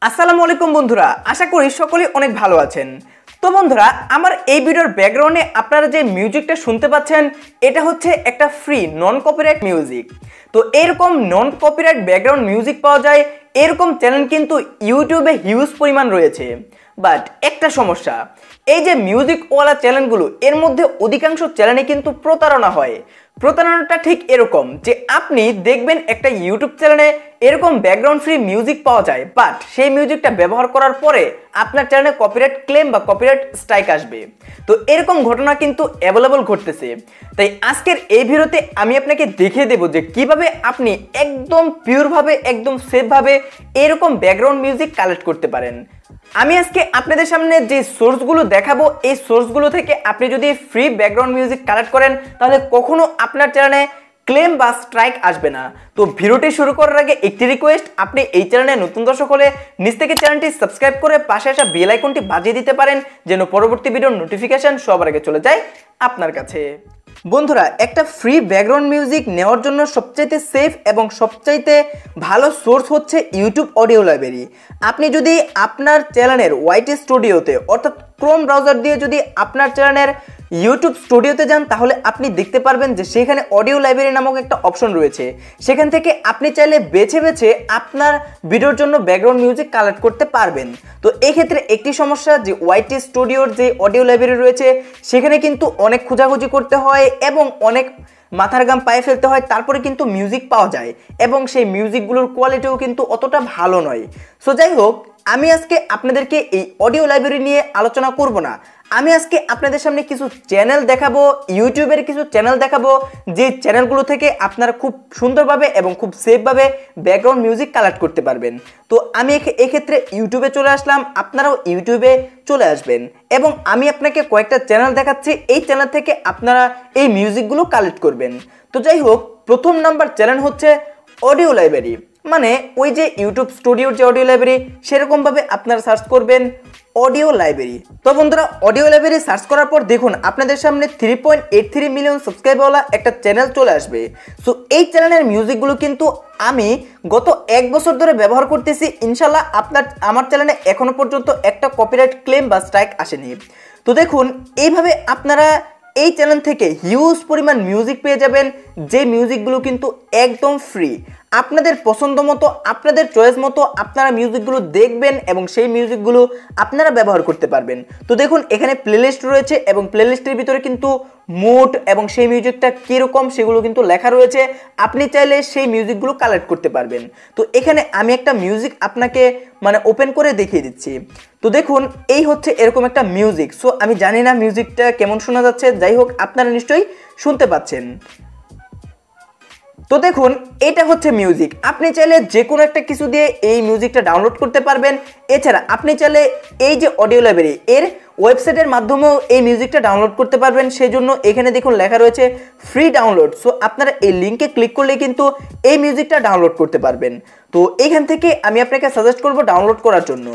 আসসালামু আলাইকুম বন্ধুরা, আশা করি সকলেই অনেক ভালো আছেন। তো বন্ধুরা, আমার এই ভিডিওর ব্যাকগ্রাউন্ডে আপনারা যে মিউজিকটা শুনতে পাচ্ছেন এটা হচ্ছে একটা ফ্রি নন কপিরাইট মিউজিক। তো এরকম নন কপিরাইট ব্যাকগ্রাউন্ড মিউজিক পাওয়া যায়, এরকম চ্যানেল কিন্তু ইউটিউবে হিউজ পরিমাণ রয়েছে। বাট একটা সমস্যা, এই যে মিউজিকওয়ালা চ্যানেলগুলো, এর মধ্যে অধিকাংশ চ্যানেলে কিন্তু প্রতারণা হয়। প্রতারণাটা ঠিক এরকম যে আপনি দেখবেন একটা ইউটিউব চ্যানেলে এরকম ব্যাকগ্রাউন্ড ফ্রি মিউজিক পাওয়া যায়, বাট সেই মিউজিকটা ব্যবহার করার পরে আপনার চ্যানেলে কপিরাইট ক্লেম বা কপিরাইট স্ট্রাইক আসবে। তো এরকম ঘটনা কিন্তু অ্যাভেলেবল ঘটতেছে। তাই আজকের এই ভিডিওতে আমি আপনাকে দেখিয়ে দেব যে কিভাবে আপনি একদম পিওরভাবে, একদম সেফভাবে এরকম ব্যাকগ্রাউন্ড মিউজিক কালেক্ট করতে পারেন। আমি আজকে আপনাদের সামনে যে সোর্সগুলো দেখাবো, এই সোর্সগুলো থেকে আপনি যদি ফ্রি ব্যাকগ্রাউন্ড মিউজিক কালেক্ট করেন তাহলে কখনো আপনার চ্যানেলে ক্লেম বা স্ট্রাইক আসবে না। তো ভিডিওটি শুরু করার আগে একটি রিকোয়েস্ট, আপনি এই চ্যানেলে নতুন দর্শক হলে নিচ থেকে চ্যানেলটি সাবস্ক্রাইব করে পাশে আসা বেল আইকনটি বাজিয়ে দিতে পারেন, যেন পরবর্তী ভিডিওর নোটিফিকেশন সবার আগে চলে যায় আপনার কাছে। বন্ধুরা, একটা ফ্রি ব্যাকগ্রাউন্ড মিউজিক নেওয়ার জন্য সবচাইতে সেফ এবং সবচাইতে ভালো সোর্স হচ্ছে ইউটিউব অডিও লাইব্রেরি। আপনি যদি আপনার চ্যানেলের ওয়াইটি স্টুডিওতে অর্থাৎ ক্রোম ব্রাউজার দিয়ে যদি আপনার চ্যানেলের ইউটিউব স্টুডিওতে যান তাহলে আপনি দেখতে পারবেন যে সেখানে অডিও লাইব্রেরি নামক একটা অপশন রয়েছে। সেখান থেকে আপনি চাইলে বেছে বেছে আপনার ভিডিওর জন্য ব্যাকগ্রাউন্ড মিউজিক কালেক্ট করতে পারবেন। তো এই ক্ষেত্রে একটি সমস্যা যে ওয়াইটি স্টুডিওর যে অডিও লাইব্রেরি রয়েছে সেখানে কিন্তু অনেক খোঁজাখুঁজি করতে হয় এবং অনেক মাথার ঘাম পায়ে ফেলতে হয়, তারপরে কিন্তু মিউজিক পাওয়া যায় এবং সেই মিউজিকগুলোর কোয়ালিটিও কিন্তু অতটা ভালো নয়। সো যাই হোক, আমি আজকে আপনাদেরকে এই অডিও লাইব্রেরি নিয়ে আলোচনা করব না। আমি আজকে আপনাদের সামনে কিছু চ্যানেল দেখাবো, ইউটিউবের কিছু চ্যানেল দেখাবো, যে চ্যানেলগুলো থেকে আপনারা খুব সুন্দরভাবে এবং খুব সেফভাবে ব্যাকগ্রাউন্ড মিউজিক কালেক্ট করতে পারবেন। তো আমি এক্ষেত্রে ইউটিউবে চলে আসলাম, আপনারাও ইউটিউবে চলে আসবেন এবং আমি আপনাকে কয়েকটা চ্যানেল দেখাচ্ছি, এই চ্যানেল থেকে আপনারা এই মিউজিকগুলো কালেক্ট করবেন। তো যাই হোক, প্রথম নাম্বার চ্যানেল হচ্ছে অডিও লাইব্রেরি, মানে ওই যে ইউটিউব স্টুডিওর যে অডিও লাইব্রেরি সেরকমভাবে আপনারা সার্চ করবেন অডিও লাইব্রেরি। তো বন্ধুরা, অডিও লাইব্রেরি সার্চ করার পর দেখুন আপনাদের সামনে 3.83 মিলিয়ন সাবস্ক্রাইবারওয়ালা একটা চ্যানেল চলে আসবে। সো এই চ্যানেলের মিউজিকগুলো কিন্তু আমি গত 1 বছর ধরে ব্যবহার করতেছি। ইনশাল্লাহ আমার চ্যানেলে এখনো পর্যন্ত একটা কপিরাইট ক্লেম বা স্ট্রাইক আসেনি। তো দেখুন, এইভাবে আপনারা এই চ্যানেল থেকে হিউজ পরিমাণ মিউজিক পেয়ে যাবেন, যে মিউজিকগুলো কিন্তু একদম ফ্রি। আপনাদের পছন্দ মতো, আপনাদের চয়েস মতো আপনারা মিউজিকগুলো দেখবেন এবং সেই মিউজিকগুলো আপনারা ব্যবহার করতে পারবেন। তো দেখুন, এখানে প্লেলিস্ট রয়েছে এবং প্লেলিস্টের ভিতরে কিন্তু মোড এবং সেই মিউজিকটা কীরকম সেগুলো কিন্তু লেখা রয়েছে। আপনি চাইলে সেই মিউজিকগুলো কালেক্ট করতে পারবেন। তো এখানে আমি একটা মিউজিক আপনাকে ওপেন করে দেখিয়ে দিচ্ছি। তো দেখুন, এই হচ্ছে এরকম একটা মিউজিক। সো আমি জানি না মিউজিকটা কেমন শোনা যাচ্ছে, যাই হোক আপনারা নিশ্চয়ই শুনতে পাচ্ছেন। তো দেখুন, এটা হচ্ছে মিউজিক। আপনি চাইলে যে কোনো একটা কিছু দিয়ে এই মিউজিকটা ডাউনলোড করতে পারবেন। এছাড়া আপনি চাইলে এই যে অডিও লাইব্রেরি এর ওয়েবসাইটের মাধ্যমেও এই মিউজিকটা ডাউনলোড করতে পারবেন। সেই জন্য এখানে দেখুন লেখা রয়েছে ফ্রি ডাউনলোড। সো আপনারা এই লিঙ্কে ক্লিক করলে কিন্তু এই মিউজিকটা ডাউনলোড করতে পারবেন। তো এখান থেকে আমি আপনাকে সাজেস্ট করব ডাউনলোড করার জন্য।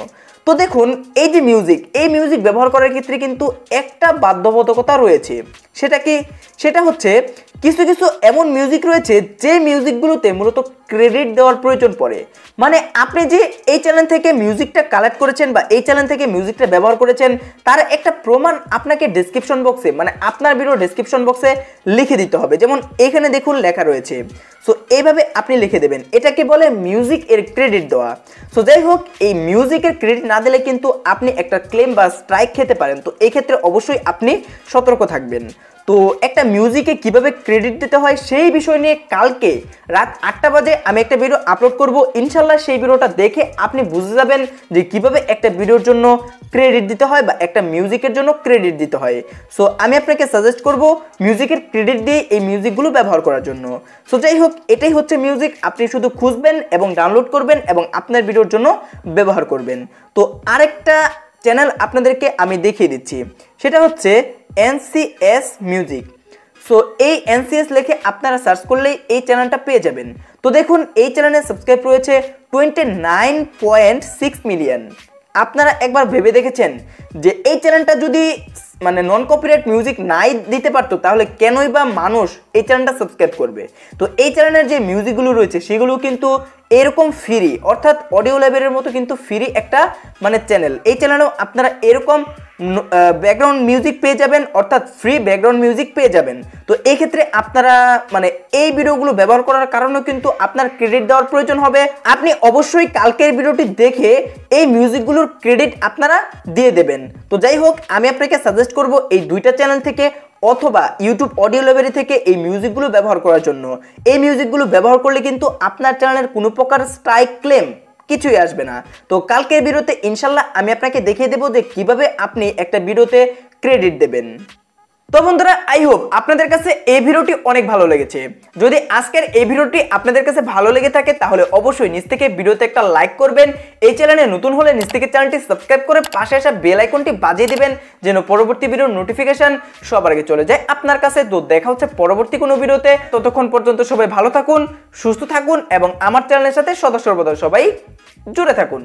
তো দেখুন, এই যে মিউজিক, এই মিউজিক ব্যবহার করার ক্ষেত্রে কিন্তু একটা বাধ্যবাধকতা রয়েছে। সেটা কি? সেটা হচ্ছে কিছু কিছু এমন মিউজিক রয়েছে যে মিউজিকগুলোতে মূলত ক্রেডিট দেওয়ার প্রয়োজন পড়ে। মানে আপনি যে এই চ্যানেল থেকে মিউজিকটা কালেক্ট করেছেন বা এই চ্যানেল থেকে মিউজিকটা ব্যবহার করেছেন তার একটা প্রমাণ আপনাকে ডেসক্রিপশন বক্সে, আপনার ভিডিও ডেসক্রিপশন বক্সে লিখে দিতে হবে। যেমন এখানে দেখুন লেখা রয়েছে। সো এইভাবে আপনি লিখে দেবেন, এটাকে বলে মিউজিক এর ক্রেডিট দেওয়া। সো যাই হোক, এই মিউজিকের ক্রেডিট না দিলে কিন্তু আপনি একটা ক্লেম বা স্ট্রাইক খেতে পারেন। তো এই ক্ষেত্রে অবশ্যই আপনি সতর্ক থাকবেন। তো একটা মিউজিকে কিভাবে ক্রেডিট দিতে হয় সেই বিষয় নিয়ে কালকে রাত 8টা বাজে আমি একটা ভিডিও আপলোড করব। ইনশাল্লাহ সেই ভিডিওটা দেখে আপনি বুঝে যাবেন যে কিভাবে একটা ভিডিওর জন্য ক্রেডিট দিতে হয় বা একটা মিউজিকের জন্য ক্রেডিট দিতে হয়। সো আমি আপনাকে সাজেস্ট করব মিউজিকের ক্রেডিট দিয়ে এই মিউজিকগুলো ব্যবহার করার জন্য। সো যাই হোক, এটাই হচ্ছে মিউজিক। আপনি শুধু খুঁজবেন এবং ডাউনলোড করবেন এবং আপনার ভিডিওর জন্য ব্যবহার করবেন। তো আরেকটা চ্যানেল আপনাদেরকে আমি দেখিয়ে দিচ্ছি, সেটা হচ্ছে NCS মিউজিক। সো এই NCS লিখে আপনারা সার্চ করলেই এই চ্যানেলটা পেয়ে যাবেন। তো দেখুন, এই চ্যানেলের সাবস্ক্রাইব রয়েছে 29.6 মিলিয়ন। আপনারা একবার ভেবে দেখেছেন যে এই চ্যানেলটা যদি মানে নন কপিরাইট মিউজিক নাই দিতে পারতো তাহলে কেনই বা মানুষ এই চ্যানেলটা সাবস্ক্রাইব করবে? তো এই চ্যানেলের যে মিউজিকগুলো রয়েছে সেগুলো কিন্তু এরকম ফ্রি, অর্থাৎ অডিও লাইব্রেরির মতো কিন্তু ফ্রি একটা মানে চ্যানেল। এই চ্যানেলেও আপনারা এরকম ব্যাকগ্রাউন্ড মিউজিক পেয়ে যাবেন, অর্থাৎ ফ্রি ব্যাকগ্রাউন্ড মিউজিক পেয়ে যাবেন। তো এই ক্ষেত্রে আপনারা মানে এই ভিডিওগুলো ব্যবহার করার কারণেও কিন্তু আপনার ক্রেডিট দেওয়ার প্রয়োজন হবে। আপনি অবশ্যই কালকের ভিডিওটি দেখে এই মিউজিকগুলোর ক্রেডিট আপনারা দিয়ে দেবেন। তো যাই হোক, আমি আপনাকে সাজেস্ট করব এই দুইটা চ্যানেল থেকে অথবা ইউটিউব অডিও লাইব্রেরি থেকে এই মিউজিকগুলো ব্যবহার করার জন্য। এই মিউজিকগুলো ব্যবহার করলে কিন্তু আপনার চ্যানেলের কোনো প্রকার স্ট্রাইক ক্লেম কিছুই আসবে না। তো কালকের ভিডিওতে ইনশাল্লাহ আমি আপনাকে দেখিয়ে দেবো যে কিভাবে আপনি একটা ভিডিওতে ক্রেডিট দেবেন। তো বন্ধুরা, আই হোপ আপনাদের কাছে এই ভিডিওটি অনেক ভালো লেগেছে। যদি আজকের এই ভিডিওটি আপনাদের কাছে ভালো লেগে থাকে তাহলে অবশ্যই নিচ থেকে ভিডিওতে একটা লাইক করবেন। এই চ্যানেলে নতুন হলে নিচ থেকে চ্যানেলটি সাবস্ক্রাইব করে পাশে আসা বেল আইকনটি বাজিয়ে দিবেন যেন পরবর্তী ভিডিওর নোটিফিকেশন সবার আগে চলে যায় আপনার কাছে। তো দেখা হচ্ছে পরবর্তী কোনো ভিডিওতে। ততক্ষণ পর্যন্ত সবাই ভালো থাকুন, সুস্থ থাকুন এবং আমার চ্যানেলের সাথে সদা সর্বদা সবাই জুড়ে থাকুন।